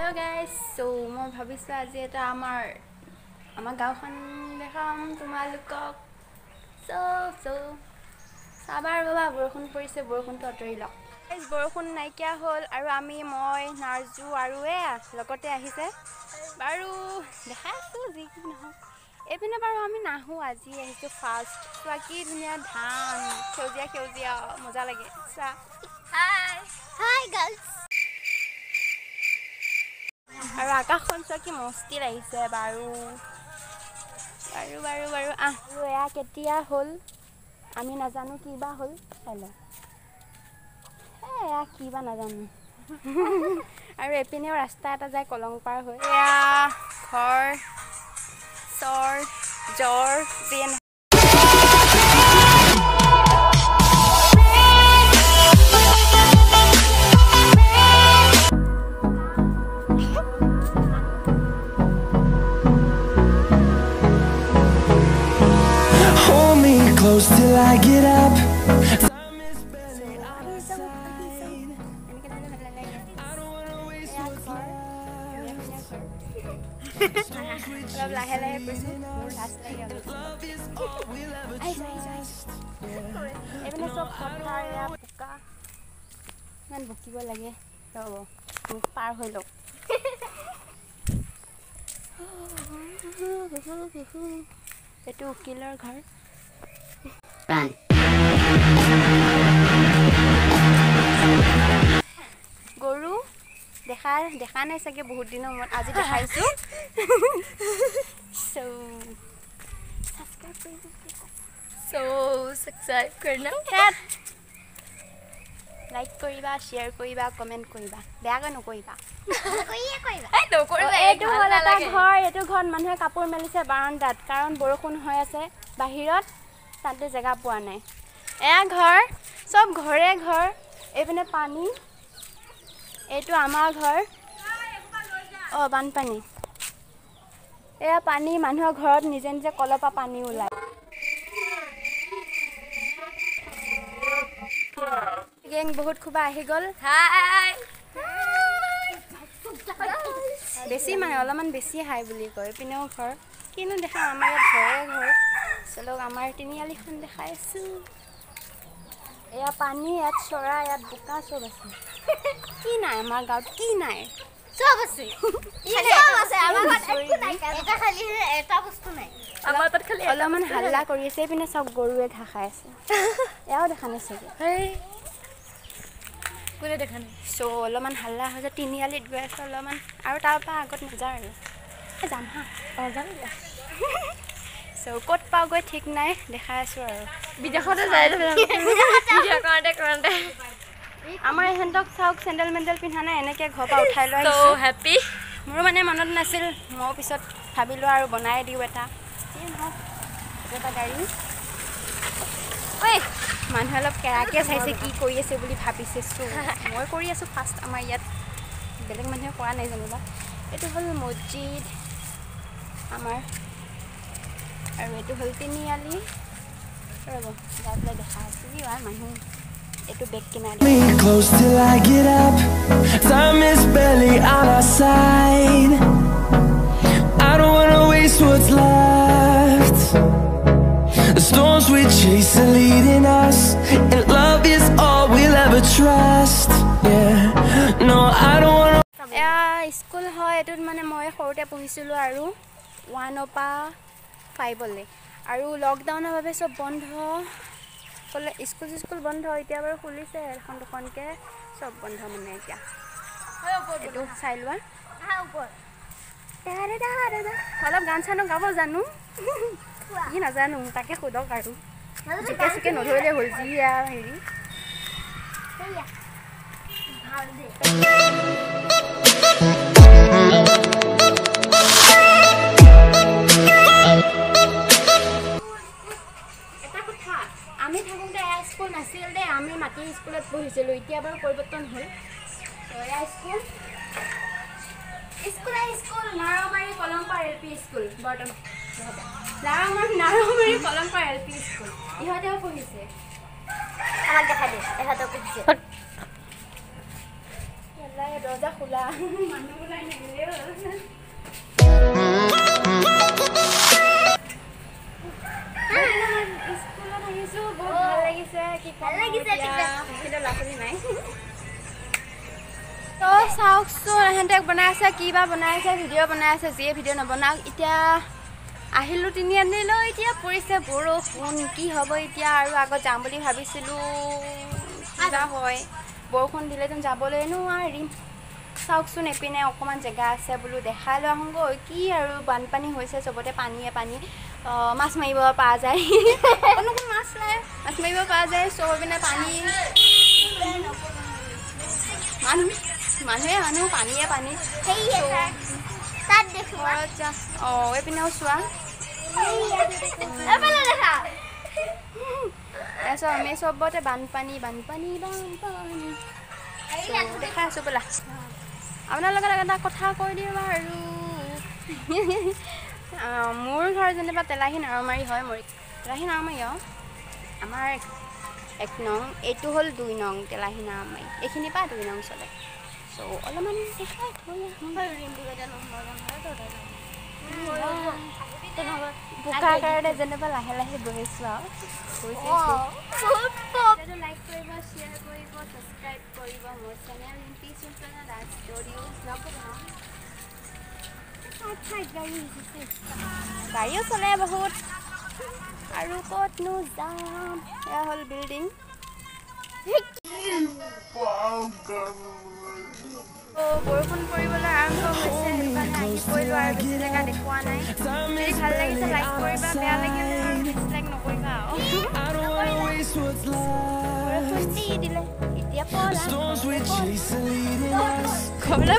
Hello guys, so মই ভাবিছো আজি এটা আমাৰ গাঁওখন দেখাম তোমালোকক so সাবাৰ বাবা বৰষুণ পৰিছে বৰষুণটো অতৰি লওক গাইস বৰষুণ নাইকিয়া হ'ল আৰু মই নাৰজু আৰু লগতে আহিছে বাৰু দেখাইছো যি কি নহওক এপিনে বাৰু আমি নাহো আজি আহিছো ফাৰ্ষ্ট চোৱা কি ধুনীয়া ধান সেউজীয়া মজা লাগে চোৱা Hi guys. আৰু আকাশখন চোৱা কি মস্তি লাগিছে বাৰু এয়া কেতিয়া হ'ল আমি নাজানো কিবা হ'ল হেল্ল' এয়া কিবা নাজানো আৰু এপিনেও ৰাস্তা এটা যায় কলংপাৰ হৈ এয়া ঘৰ চৰ জ্বৰ যেন Close till I get up. Time is barely on our side. I don't wanna waste what's left. Storms we chase leading us, and love is all we'll ever trust. Even so, putharya puka. Man bukibo lage. Robo, par hoy lok. Etu ukilar ghar. Run. গৰু দেখা নাই চাগে বহুত দিনৰ মূৰত আজি দেখাইছো Subscribe करना. লাইক কৰিবা শেয়াৰ কৰিবা কমেন্ট কৰিবা বেয়াকৈ নকৰিবা এইটো হ'ল এটা ঘৰ এইটো ঘৰত মানুহে কাপোৰ মেলিছে বাৰান্দাত কাৰণ বৰষুণ হৈ আছে বাহিৰত তাতে জেগা পোৱা নাই এয়া ঘৰ সব ঘৰে ঘৰ এইপিনে পানী এইটো আমাৰ ঘৰ বানপানী এয়া পানী মানুহৰ ঘৰত নিজে নিজে কলপা পানী ওলায় গেং বহুত খুবা আহি গ'ল Hi. বেছি মানে অলপমান বেছি হাই বুলি কয় পিনেও ঘৰ কিনো দেখা আমাৰ ইয়াত ঘৰে ঘৰ চলক আমাৰ তিনিআলিখন দেখাইছো এয়া পানী ইয়াত চৰা ইয়াত বোকা চব আছে কি নাই আমাৰ গাঁৱত কি নাই সব আছে সব আছে আমাৰ ঘৰত একো নাই এটা খালি এটা বস্তু নাই আমাৰ তাত খালি অলপমান হাল্লা কৰি আছে পিনে সব গৰুৱে ঘাঁহ খাই আছে এয়াও দেখা নাই চাগে কোনে দেখা নাই সো অলপমান হাল্লা হৈছে তিনিআলিত গৈ আছে অলপমান আৰু তাৰপৰা আগত নাযাওঁ আৰু যাম হা যাম সো ক'ত পাওঁ গৈ ঠিক নাই দেখাই আছোঁ আৰু বিদেশতে যায় ভিডিঅ' কৰোঁতে আমাৰ ইহঁতক চাওক চেণ্ডেল মেণ্ডেল পিন্ধা নাই এনেকৈ ঘৰৰ পৰা উঠাই লৈ so আহিছোঁ happy মোৰো মানে মনত নাছিল মই পিছত ভাবিলোঁ আৰু বনাই দিওঁ এটা এটা গাড়ী ঐ মানুহে অলপ কেৰাকে চাইছে কি কৰি আছে বুলি ভাবিছে মই কৰি আছোঁ ফাৰ্ষ্ট আমাৰ ইয়াত বেলেগ মানুহে কৰা নাই যেনিবা এইটো হ'ল মছজিদ আমাৰ আৰু এইটো হ'ল তিনিআলি ৰ'ব যাই পেলাই দেখা আছোঁ কি হয় মানুহ এইটো বেগ কিনাৰ Me close till I get up. Time is barely on our side. I don't wanna waste what's left. The storms we chase are leading us, and love is all we'll ever trust. Yeah, no, I don't wanna. এয়া school হয় এইটোত মানে মই সৰুতে পঢ়িছিলোঁ আৰু 1ৰ পৰা 5লৈ আৰু লকডাউনৰ বাবে চব বন্ধ ক'লে স্কুল বন্ধ এতিয়া বাৰু খুলিছে এখন দুখনকৈ চব বন্ধ মানে এতিয়া এইটো চাই লোৱা অলপ গান চানো গাব জানো কি নাজানো তাকে সোধক আৰু জিকে চিকে নধৰিলে হ'ল যি হেৰি আমি থাকোঁতে স্কুল নাছিল দেই আমি মাটিৰ স্কুলত পঢ়িছিলোঁ এতিয়া বাৰু পৰিৱৰ্তন হ'ল স্কুল নাৰমাৰী কলংপাৰ LP স্কুল বৰ্তমান নাৰমাৰী কলংপাৰ LP স্কুল ইহঁতেও পঢ়িছে আমাক দেখাই দে এহঁতেও পঢ়িছে দৰ্জা খোলা মানুহ ওলাই নাহিলে স্কুলত আহিছোঁ বহুত ভাল লাগিছে কি ভাল লাগিছে কিন্তু লাচনি নাই তো চাওকচোন এহেঁতে বনাই আছে কি বা বনাই আছে ভিডিঅ' বনাই আছে যিয়ে ভিডিঅ' নবনাওক এতিয়া আহিলোঁ তিনিআলিলৈ এতিয়া পৰিছে বৰষুণ কি হ'ব এতিয়া আৰু আগত যাম বুলি ভাবিছিলোঁ কিবা হয় বৰষুণ দিলেতো যাবলৈ নোৱাৰিম চাওকচোন এপিনে অকণমান জেগা আছে বোলো দেখাই লৈ আহোঁগৈ কি আৰু বানপানী হৈছে চবতে পানীয়ে পানী মাছ মাৰিব পৰা যায় কোনো মাছ নাই মাছ মাৰিব পৰা যায় চব পিনে পানী মানুহে মানুহ পানীয়ে পানী তাত দেখো অঁ এইপিনেও চোৱা তাৰপিছত আমি চবতে বানপানী বানপানী বানপানী দেখাই আছোঁ বোলা আপোনালোকৰ লগত এটা কথা কৈ দিওঁ আৰু মোৰ ঘৰ যেনিবা তেলাহী নাৰমাৰী হয় মোৰ তেলাহী নাৰমাৰী আমাৰ 1 নং এইটো হ'ল 2 নং তেলাহী নাৰমাৰী এইখিনিৰ পৰা 2 নং চলে চ' অলপমান দেখাই থৈ বোকাৰ কাৰণে যেনিবা লাহে লাহে গৈছোঁ আৰু লাইক কৰিব শ্বেয়াৰ কৰিব ছাবস্ক্ৰাইব কৰিব মোৰ চেনেল ৰিম্পী চুলতানা দাস ষ্টুডিঅ' গাড়ীও চলে বহুত আৰু ক'তনো যাম এয়া হ'ল বিল্ডিং বৰষুণ পৰিবলৈ আৰম্ভ হৈছে সেইটো কাৰণে আহি পৰিলোঁ আৰু বেছি জেগা দেখুওৱা নাই যদি ভাল লাগিছে লাইক কৰিবা বেয়া লাগিলে ডিছলাইক নকৰিবা বৰষুণ দিলে এতিয়া ঘৰলৈ